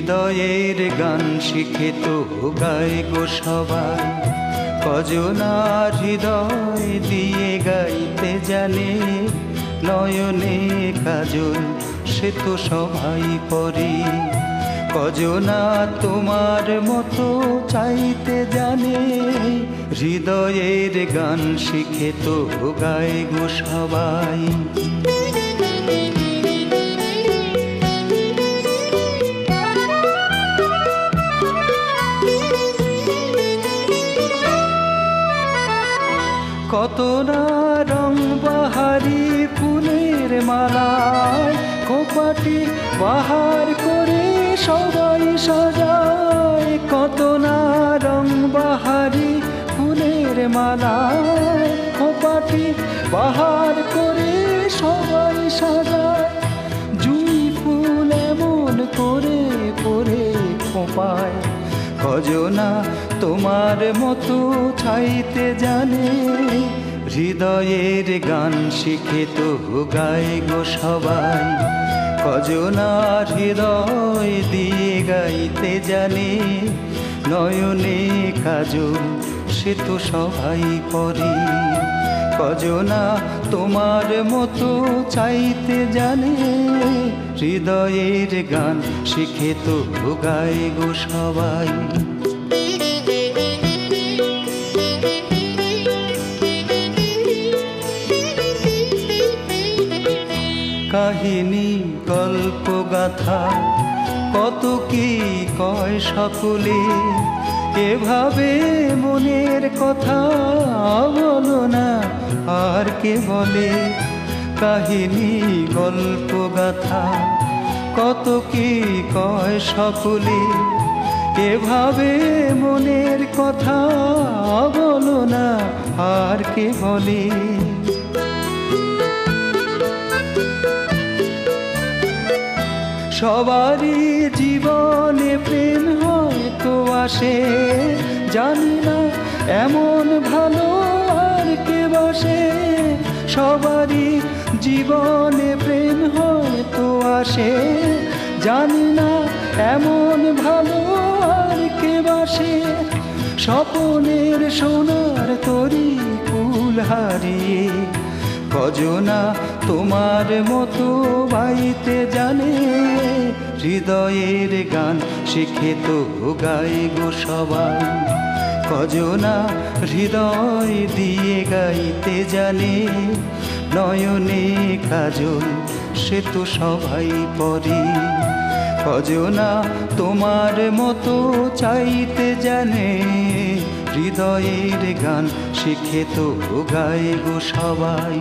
হৃদয়ের গান শিখে তো গায় গো সবাই, কজনার হৃদয় দিয়ে গাইতে জানে, নয়নে কাজল সে তো সবাই পরে, কজনা তোমার মতো চাইতে জানে, হৃদয়ের গান শিখে তো গায় গো সবাই। কত না রং বাহারি ফুলের মালায় খোপাটি বাহার করে সবাই সাজায়, কত না রং বাহারি ফুলের মালায় খোপাটি বাহার করে সবাই সাজায়, জুঁই ফুল এমন করে পরে খোপায়, কজনা তোমার মতো চাইতে জানে, হৃদয়ের গান শিখে তো গায় গো সবাই, কজনার হৃদয় দিয়ে গাইতে জানে, নয়নে কাজল সে তো সবাই পরে, কজনা তোমার মতো চাইতে জানে, হৃদয়ের গান শিখে তো গায় গো সবাই। কাহিনী গল্প গাথা কত কি কয় সকলে, এভাবে মনের কথা বলো না আর কে বলে, কাহিনী গল্প গাথা কত কি কয় সকলে, এভাবে মনের কথা বলো না আর কে বলে, সবারই জীবনে প্রেম হয়তো আসে, জানি না এমন ভালো আর কে বাসে, সবারই জীবনে প্রেম হয়তো আসে, জানি না এমন ভালো আর কে বাসে, স্বপনের সোনার তরি ফুল হারিয়ে, কজনা তোমার মতো বাইতে জানে, হৃদয়ের গান শিখে তো গায় গো সবাই, কজনা হৃদয় দিয়ে গাইতে জানে, নয়নে কাজল সে তো সবাই পরে, কজনা তোমার মতো চাইতে জানে, হৃদয়ের গান শিখে তো গায় গো সবাই।